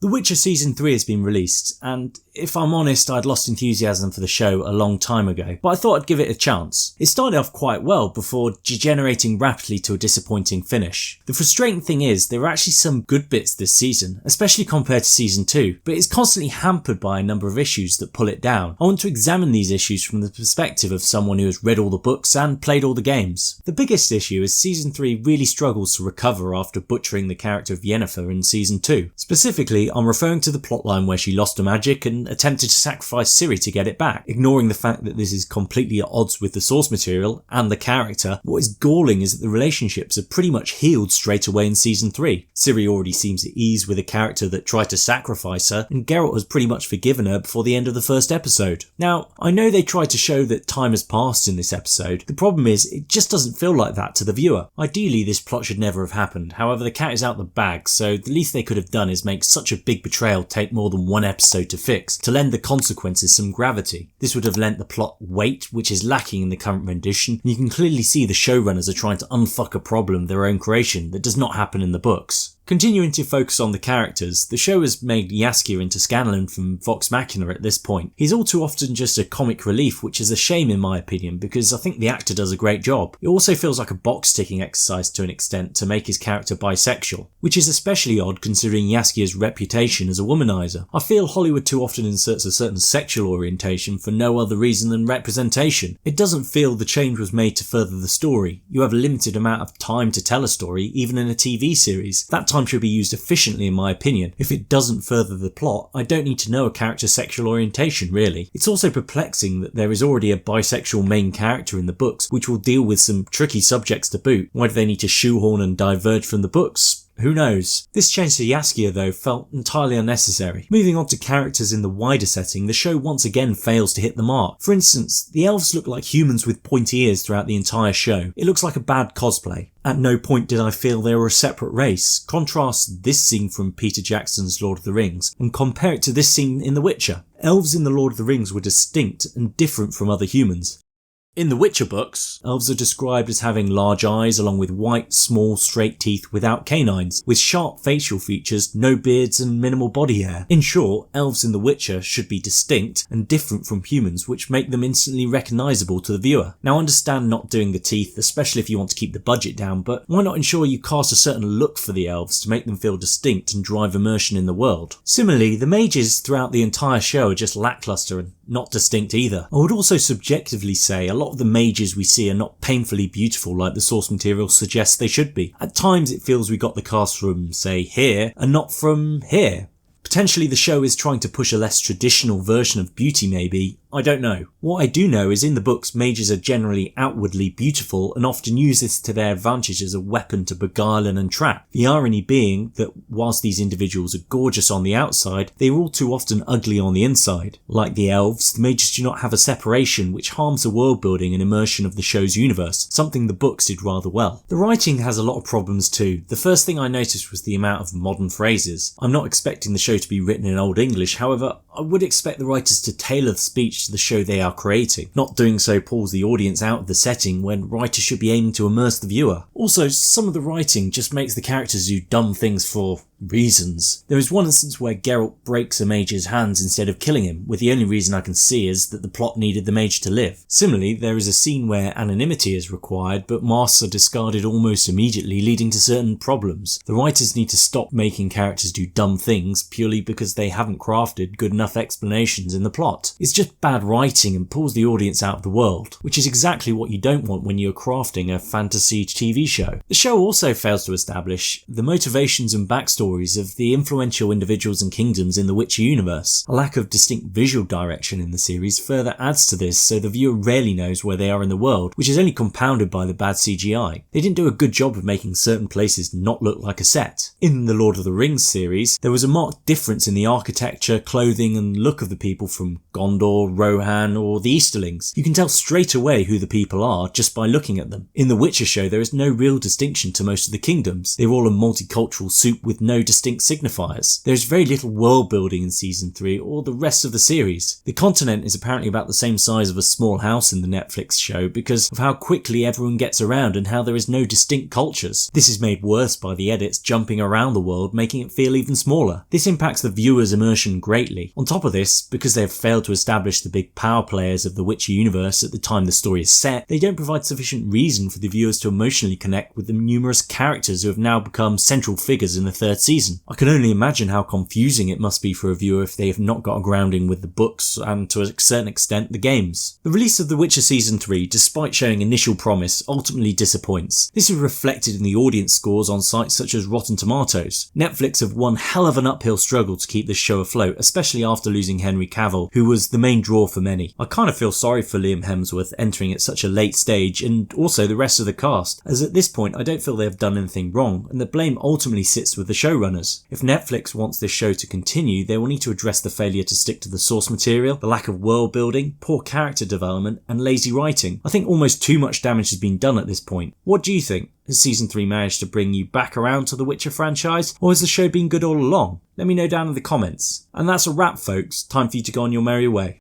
The Witcher Season 3 has been released, and if I'm honest, I'd lost enthusiasm for the show a long time ago, but I thought I'd give it a chance. It started off quite well before degenerating rapidly to a disappointing finish. The frustrating thing is, there are actually some good bits this season, especially compared to Season 2, but it's constantly hampered by a number of issues that pull it down. I want to examine these issues from the perspective of someone who has read all the books and played all the games. The biggest issue is Season 3 really struggles to recover after butchering the character of Yennefer in Season 2. Specifically, I'm referring to the plotline where she lost her magic and attempted to sacrifice Ciri to get it back. Ignoring the fact that this is completely at odds with the source material and the character, what is galling is that the relationships are pretty much healed straight away in Season 3. Ciri already seems at ease with a character that tried to sacrifice her, and Geralt has pretty much forgiven her before the end of the first episode. Now, I know they tried to show that time has passed in this episode. The problem is, it just doesn't feel like that to the viewer. Ideally, this plot should never have happened. However, the cat is out the bag, so the least they could have done is make such a big betrayal take more than one episode to fix, to lend the consequences some gravity. This would have lent the plot weight, which is lacking in the current rendition, and you can clearly see the showrunners are trying to unfuck a problem of their own creation that does not happen in the books. Continuing to focus on the characters, the show has made Jaskier into Scanlan from Vox Machina at this point. He's all too often just a comic relief, which is a shame in my opinion, because I think the actor does a great job. It also feels like a box-ticking exercise to an extent to make his character bisexual, which is especially odd considering Jaskier's reputation as a womanizer. I feel Hollywood too often inserts a certain sexual orientation for no other reason than representation. It doesn't feel the change was made to further the story. You have a limited amount of time to tell a story, even in a TV series. That time should be used efficiently in my opinion. If it doesn't further the plot, I don't need to know a character's sexual orientation really. It's also perplexing that there is already a bisexual main character in the books, which will deal with some tricky subjects to boot. Why do they need to shoehorn and diverge from the books? Who knows? This change to Jaskier though felt entirely unnecessary. Moving on to characters in the wider setting, the show once again fails to hit the mark. For instance, the elves look like humans with pointy ears throughout the entire show. It looks like a bad cosplay. At no point did I feel they were a separate race. Contrast this scene from Peter Jackson's Lord of the Rings and compare it to this scene in The Witcher. Elves in The Lord of the Rings were distinct and different from other humans. In the Witcher books, elves are described as having large eyes along with white, small, straight teeth without canines, with sharp facial features, no beards and minimal body hair. In short, elves in The Witcher should be distinct and different from humans, which make them instantly recognisable to the viewer. Now I understand not doing the teeth, especially if you want to keep the budget down, but why not ensure you cast a certain look for the elves to make them feel distinct and drive immersion in the world? Similarly, the mages throughout the entire show are just lackluster and not distinct either. I would also subjectively say a lot of the mages we see are not painfully beautiful like the source material suggests they should be. At times it feels we got the cast from, say, here and not from here. Potentially the show is trying to push a less traditional version of beauty maybe, I don't know. What I do know is in the books mages are generally outwardly beautiful and often use this to their advantage as a weapon to beguile and entrap. The irony being that whilst these individuals are gorgeous on the outside, they are all too often ugly on the inside. Like the elves, the mages do not have a separation which harms the world building and immersion of the show's universe, something the books did rather well. The writing has a lot of problems too. The first thing I noticed was the amount of modern phrases. I'm not expecting the show to be written in Old English, however, I would expect the writers to tailor the speech to the show they are creating. Not doing so pulls the audience out of the setting when writers should be aiming to immerse the viewer. Also, some of the writing just makes the characters do dumb things for reasons. There is one instance where Geralt breaks a mage's hands instead of killing him, with the only reason I can see is that the plot needed the mage to live. Similarly, there is a scene where anonymity is required, but masks are discarded almost immediately, leading to certain problems. The writers need to stop making characters do dumb things purely because they haven't crafted good enough explanations in the plot. It's just bad writing and pulls the audience out of the world, which is exactly what you don't want when you're crafting a fantasy TV show. The show also fails to establish the motivations and backstory of the influential individuals and kingdoms in the Witcher universe. A lack of distinct visual direction in the series further adds to this, so the viewer rarely knows where they are in the world, which is only compounded by the bad CGI. They didn't do a good job of making certain places not look like a set. In the Lord of the Rings series, there was a marked difference in the architecture, clothing and look of the people from Gondor, Rohan or the Easterlings. You can tell straight away who the people are just by looking at them. In the Witcher show, there is no real distinction to most of the kingdoms. They're all a multicultural soup with no no distinct signifiers. There is very little world building in Season 3 or the rest of the series. The continent is apparently about the same size of a small house in the Netflix show because of how quickly everyone gets around and how there is no distinct cultures. This is made worse by the edits jumping around the world, making it feel even smaller. This impacts the viewer's immersion greatly. On top of this, because they have failed to establish the big power players of the Witcher universe at the time the story is set, they don't provide sufficient reason for the viewers to emotionally connect with the numerous characters who have now become central figures in the third season. I can only imagine how confusing it must be for a viewer if they have not got a grounding with the books and, to a certain extent, the games. The release of The Witcher Season 3, despite showing initial promise, ultimately disappoints. This is reflected in the audience scores on sites such as Rotten Tomatoes. Netflix have one hell of an uphill struggle to keep this show afloat, especially after losing Henry Cavill, who was the main draw for many. I kind of feel sorry for Liam Hemsworth entering at such a late stage, and also the rest of the cast, as at this point I don't feel they have done anything wrong, and the blame ultimately sits with the showrunners. If Netflix wants this show to continue, they will need to address the failure to stick to the source material, the lack of world building, poor character development, and lazy writing. I think almost too much damage has been done at this point. What do you think? Has Season 3 managed to bring you back around to the Witcher franchise, or has the show been good all along? Let me know down in the comments. And that's a wrap, folks. Time for you to go on your merry way.